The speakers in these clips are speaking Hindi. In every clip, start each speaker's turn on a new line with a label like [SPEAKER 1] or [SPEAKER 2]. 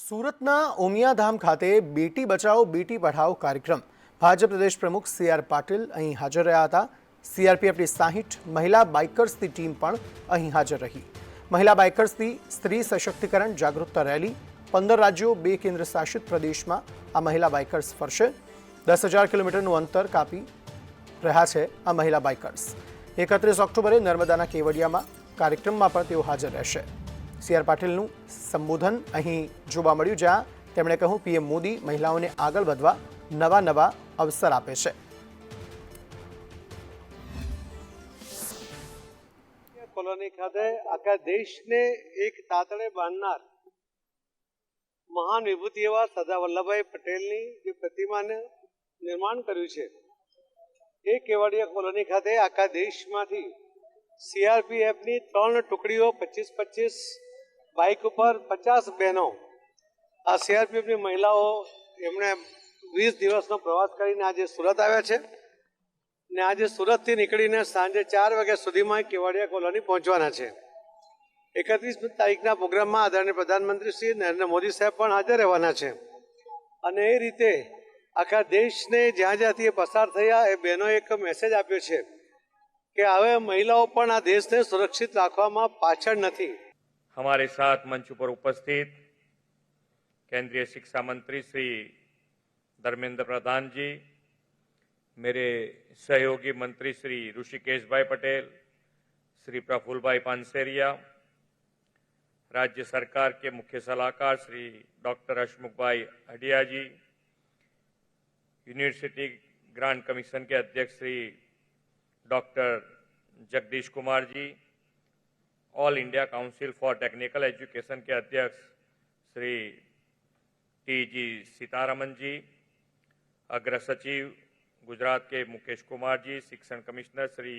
[SPEAKER 1] સુરતના ઉમિયાધામ ખાતે બેટી બચાવો બેટી પઢાઓ કાર્યક્રમ ભાજપ પ્રદેશ પ્રમુખ સી.આર. પાટીલ અહીં હાજર રહ્યા હતા। સીઆરપીએફની 60 મહિલા બાઇકર્સની ટીમ પણ અહીં હાજર રહી। મહિલા બાઇકર્સની સ્ત્રી સશક્તિકરણ જાગૃતતા રેલી 15 રાજ્યો 2 કેન્દ્ર શાસિત પ્રદેશમાં આ મહિલા બાઇકર્સ ફરશે। 10,000 કિલોમીટરનું અંતર કાપી રહ્યા છે આ મહિલા બાઇકર્સ। 31 ઓક્ટોબરે નર્મદાના કેવડિયામાં કાર્યક્રમમાં પણ તેઓ હાજર રહેશે। સી.આર. પાટીલનું સંબોધન અહીં જોવા મળ્યું, જ્યાં તેમણે કહ્યું પીએમ મોદી મહિલાઓને આગળ વધવા નવા નવા અવસર આપે છે।
[SPEAKER 2] કોલોની ખાતે આખા દેશને એક તાતડે બાંધનાર મહાન વિભૂતિ એવા સરદાર વલ્લભભાઈ પટેલની જે પ્રતિમાને નિર્માણ કર્યું છે એ કેવડિયા કોલોની ખાતે આખા દેશમાંથી સીઆરપીએફની 3 ટુકડીઓ 25-25 બાઇક ઉપર 50 બહેનો આ સીઆરપીએફની મહિલાઓ એમણે 20 દિવસનો પ્રવાસ કરીને આજે સુરત આવ્યા છે ને આજે સુરતથી નીકળીને સાંજે 4 વાગ્યા સુધીમાં કેવડિયા કોલોની પહોંચવાના છે। 31 તારીખના પ્રોગ્રામમાં આદરણીય પ્રધાનમંત્રી શ્રી નરેન્દ્ર મોદી સાહેબ પણ હાજર રહેવાના છે અને એ રીતે આખા દેશને જ્યાં જ્યાંથી પસાર થયા એ બહેનો એક મેસેજ આપ્યો છે कि હવે મહિલાઓ પણ આ દેશને સુરક્ષિત રાખવામાં પાછળ નથી।
[SPEAKER 3] हमारे साथ मंच पर उपस्थित केंद्रीय शिक्षा मंत्री श्री धर्मेंद्र प्रधान जी, मेरे सहयोगी मंत्री श्री ऋषिकेश भाई पटेल, श्री प्रफुल्ल भाई पानसेरिया, राज्य सरकार के मुख्य सलाहकार Shri doctor Hasmukh bhai Hadia ji, University Grant Commission के अध्यक्ष Shri doctor Jagadish Kumar ji, All India Council for Technical Education के अध्यक्ष श्री टी.जी. सीतारमन जी, अग्र सचिव गुजरात के मुकेश कुमार जी, शिक्षण कमिश्नर श्री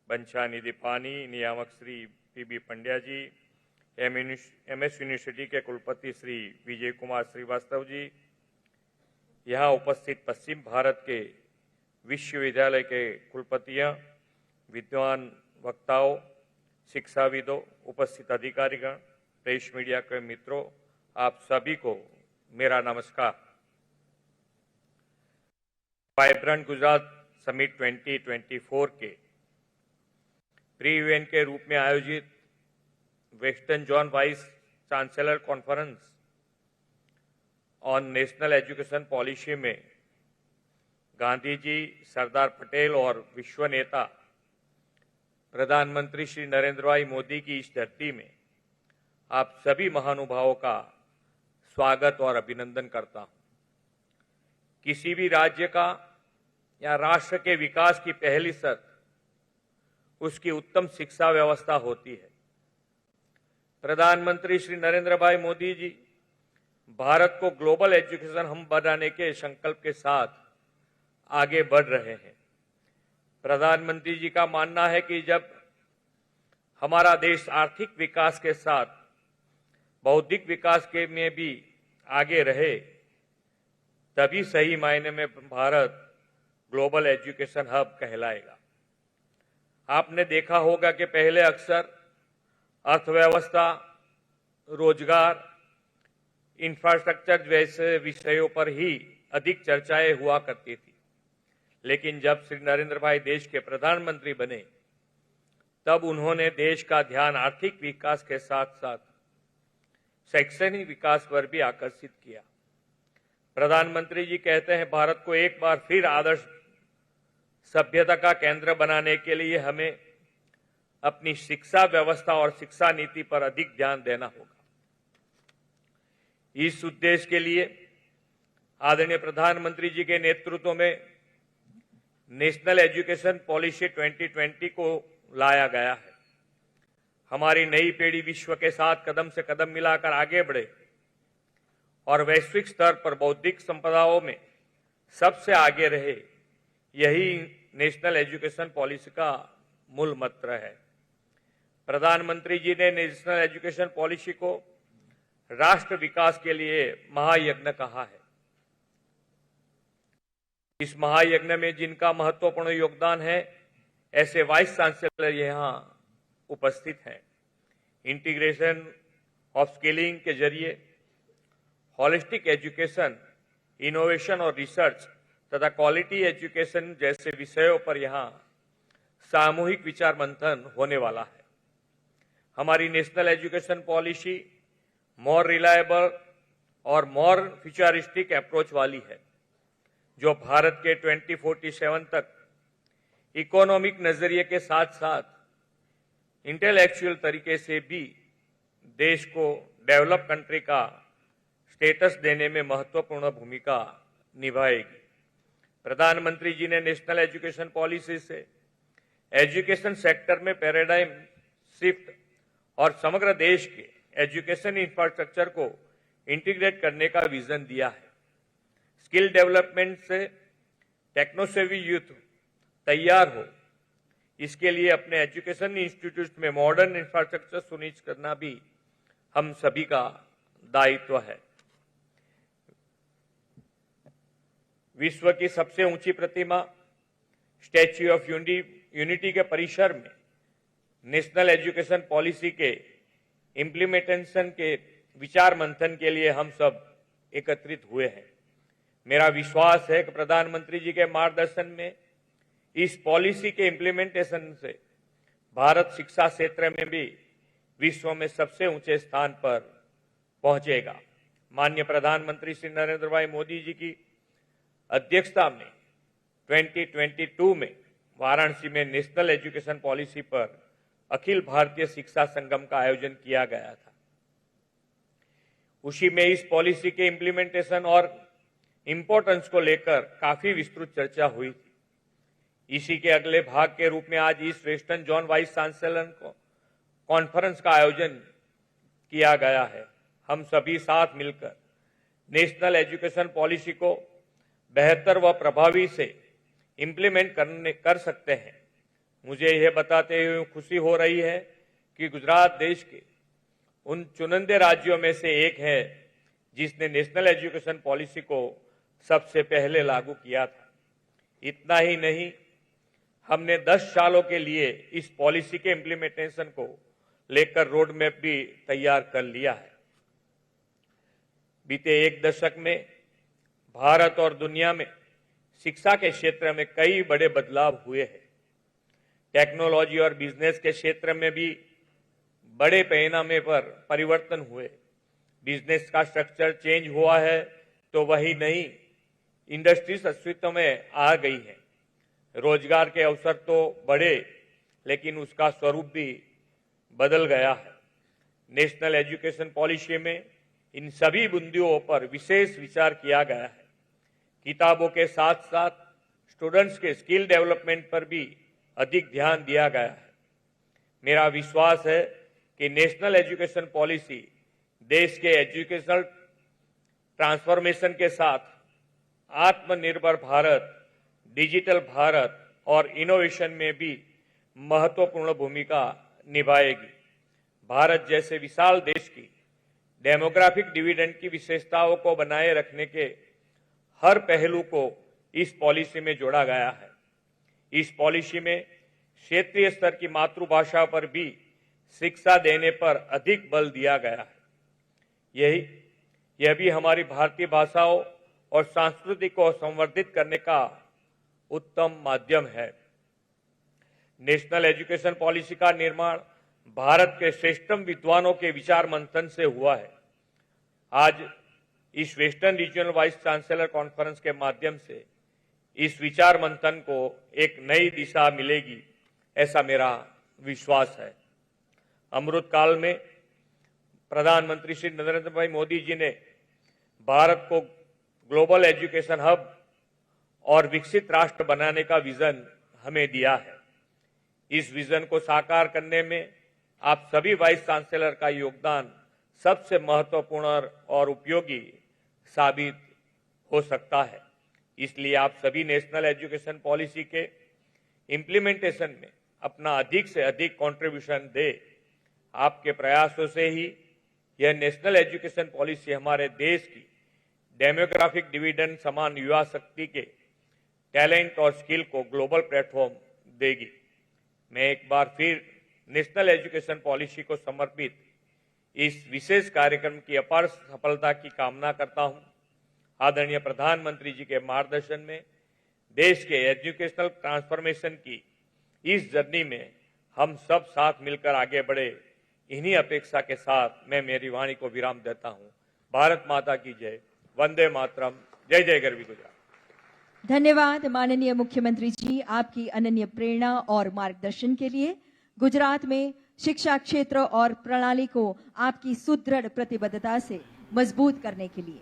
[SPEAKER 3] बंछानिधि पानी, नियामक श्री पी.बी. पंड्या जी, एमएस यूनिवर्सिटी के कुलपति श्री विजय कुमार श्रीवास्तव जी, यहाँ उपस्थित पश्चिम भारत के विश्वविद्यालय के कुलपतियां, विद्वान वक्ताओं, शिक्षाविदों, उपस्थित अधिकारीगण, प्रेस मीडिया के मित्रों, आप सभी को मेरा नमस्कार। वाइब्रेंट गुजरात समिट 2024 के प्री इवेंट के रूप में आयोजित western zone vice chancellor conference on national education policy में गांधी जी, सरदार पटेल और विश्व नेता प्रधानमंत्री श्री नरेंद्र भाई मोदी की इस धरती में आप सभी महानुभावों का स्वागत और अभिनंदन करता हूं। किसी भी राज्य का या राष्ट्र के विकास की पहली शर्त उसकी उत्तम शिक्षा व्यवस्था होती है। प्रधानमंत्री श्री नरेंद्र भाई मोदी जी भारत को ग्लोबल एजुकेशन हब बनाने के संकल्प के साथ आगे बढ़ रहे हैं। प्रधानमंत्री जी का मानना है कि जब हमारा देश आर्थिक विकास के साथ बौद्धिक विकास के में भी आगे रहे तभी सही मायने में भारत ग्लोबल एजुकेशन हब कहलाएगा। आपने देखा होगा कि पहले अक्सर अर्थव्यवस्था, रोजगार, इंफ्रास्ट्रक्चर जैसे विषयों पर ही अधिक चर्चाएं हुआ करती थी, लेकिन जब श्री नरेंद्र भाई देश के प्रधानमंत्री बने तब उन्होंने देश का ध्यान आर्थिक विकास के साथ साथ शैक्षणिक विकास पर भी आकर्षित किया। प्रधानमंत्री जी कहते हैं भारत को एक बार फिर आदर्श सभ्यता का केंद्र बनाने के लिए हमें अपनी शिक्षा व्यवस्था और शिक्षा नीति पर अधिक ध्यान देना होगा। इस उद्देश्य के लिए आदरणीय प्रधानमंत्री जी के नेतृत्व में नेशनल एजुकेशन पॉलिसी 2020 को लाया गया है। हमारी नई पीढ़ी विश्व के साथ कदम से कदम मिलाकर आगे बढ़े और वैश्विक स्तर पर बौद्धिक संपदाओं में सबसे आगे रहे, यही नेशनल एजुकेशन पॉलिसी का मूल मंत्र है। प्रधानमंत्री जी ने नेशनल एजुकेशन पॉलिसी को राष्ट्र विकास के लिए महायज्ञ कहा है। इस महायज्ञ में जिनका महत्वपूर्ण योगदान है ऐसे वाइस चांसलर यहाँ उपस्थित हैं। इंटीग्रेशन ऑफ स्किलिंग के जरिए हॉलिस्टिक एजुकेशन, इनोवेशन और रिसर्च तथा क्वालिटी एजुकेशन जैसे विषयों पर यहाँ सामूहिक विचार मंथन होने वाला है। हमारी national education policy more reliable और मोर फ्यूचरिस्टिक अप्रोच वाली है, जो भारत के 2047 तक इकोनॉमिक नजरिए के साथ साथ इंटेलेक्चुअल तरीके से भी देश को डेवलप कंट्री का स्टेटस देने में महत्वपूर्ण भूमिका निभाएगी। प्रधानमंत्री जी ने नेशनल एजुकेशन पॉलिसी से एजुकेशन सेक्टर में पैराडाइम शिफ्ट और समग्र देश के एजुकेशन इंफ्रास्ट्रक्चर को इंटीग्रेट करने का विजन दिया है। स्किल डेवलपमेंट से टेक्नोसेवी यूथ तैयार हो, इसके लिए अपने एजुकेशन इंस्टीट्यूट में मॉडर्न इंफ्रास्ट्रक्चर सुनिश्चित करना भी हम सभी का दायित्व है। विश्व की सबसे ऊंची प्रतिमा स्टैच्यू ऑफ यूनिटी के परिसर में नेशनल एजुकेशन पॉलिसी के इम्प्लीमेंटेशन के विचार मंथन के लिए हम सब एकत्रित हुए हैं। मेरा विश्वास है कि प्रधानमंत्री जी के मार्गदर्शन में इस पॉलिसी के इम्प्लीमेंटेशन से भारत शिक्षा क्षेत्र में भी विश्व में सबसे ऊंचे स्थान पर पहुंचेगा। माननीय प्रधानमंत्री श्री नरेंद्र भाई मोदी जी की अध्यक्षता में 2022 में वाराणसी में नेशनल एजुकेशन पॉलिसी पर अखिल भारतीय शिक्षा संगम का आयोजन किया गया था। उसी में इस पॉलिसी के इम्प्लीमेंटेशन और इंपॉर्टेंस को लेकर काफी विस्तृत चर्चा हुई थी। इसी के अगले भाग के रूप में आज east western zone vice chancellor conference का आयोजन किया गया है। हम सभी साथ मिलकर नेशनल एजुकेशन पॉलिसी को बेहतर व प्रभावी से इम्प्लीमेंट कर सकते हैं। मुझे यह बताते हुए खुशी हो रही है कि गुजरात देश के उन चुनिंदे राज्यों में से एक है जिसने नेशनल एजुकेशन पॉलिसी को सबसे पहले लागू किया था। इतना ही नहीं, हमने 10 सालों के लिए इस पॉलिसी के इम्प्लीमेंटेशन को लेकर रोड मैप भी तैयार कर लिया है। बीते एक दशक में भारत और दुनिया में शिक्षा के क्षेत्र में कई बड़े बदलाव हुए हैं। टेक्नोलॉजी और बिजनेस के क्षेत्र में भी बड़े पैमाने पर परिवर्तन हुए। बिजनेस का स्ट्रक्चर चेंज हुआ है तो वही नई इंडस्ट्रीज अस्तित्व में आ गई है। रोजगार के अवसर तो बढ़े, लेकिन उसका स्वरूप भी बदल गया है। नेशनल एजुकेशन पॉलिसी में इन सभी बिंदुओं पर विशेष विचार किया गया है। किताबों के साथ साथ स्टूडेंट्स के स्किल डेवलपमेंट पर भी अधिक ध्यान दिया गया है। मेरा विश्वास है कि नेशनल एजुकेशन पॉलिसी देश के एजुकेशनल ट्रांसफॉर्मेशन के साथ आत्मनिर्भर भारत, डिजिटल भारत और इनोवेशन में भी महत्वपूर्ण भूमिका निभाएगी। भारत जैसे विशाल देश की डेमोग्राफिक डिविडेंड की विशेषताओं को बनाए रखने के हर पहलू को इस पॉलिसी में जोड़ा गया है। इस पॉलिसी में क्षेत्रीय स्तर की मातृभाषा पर भी शिक्षा देने पर अधिक बल दिया गया है। यह भी हमारी भारतीय भाषाओं और संस्कृति को संवर्धित करने का उत्तम माध्यम है। नेशनल एजुकेशन पॉलिसी का निर्माण भारत के श्रेष्ठतम विद्वानों के विचार मंथन से हुआ है। आज इस western regional vice chancellor conference के माध्यम से इस विचार मंथन को एक नई दिशा मिलेगी, ऐसा मेरा विश्वास है। अमृत काल में प्रधानमंत्री श्री नरेंद्र भाई मोदी जी ने भारत को ग्लोबल एजुकेशन हब और विकसित राष्ट्र बनाने का विजन हमें दिया है। इस विजन को साकार करने में आप सभी वाइस चांसलर का योगदान सबसे महत्वपूर्ण और उपयोगी साबित हो सकता है। इसलिए आप सभी नेशनल एजुकेशन पॉलिसी के इम्प्लीमेंटेशन में अपना अधिक से अधिक कंट्रीब्यूशन दे। आपके प्रयासों से ही यह नेशनल एजुकेशन पॉलिसी हमारे देश की डेमोग्राफिक डिविडेंड समान युवा शक्ति के टैलेंट और स्किल को ग्लोबल प्लेटफॉर्म देगी। मैं एक बार फिर नेशनल एजुकेशन पॉलिसी को समर्पित इस विशेष कार्यक्रम की अपार सफलता की कामना करता हूं। आदरणीय प्रधानमंत्री जी के मार्गदर्शन में देश के एजुकेशनल ट्रांसफॉर्मेशन की इस जर्नी में हम सब साथ मिलकर आगे बढ़े, इन्हीं अपेक्षा के साथ मैं मेरी वाणी को विराम देता हूं। भारत माता की जय। वंदे मातरम। जय जय गरवी गुजरात।
[SPEAKER 4] धन्यवाद माननीय मुख्यमंत्री जी, आपकी अनन्य प्रेरणा और मार्गदर्शन के लिए। गुजरात में शिक्षा क्षेत्र और प्रणाली को आपकी सुदृढ़ प्रतिबद्धता से मजबूत करने के लिए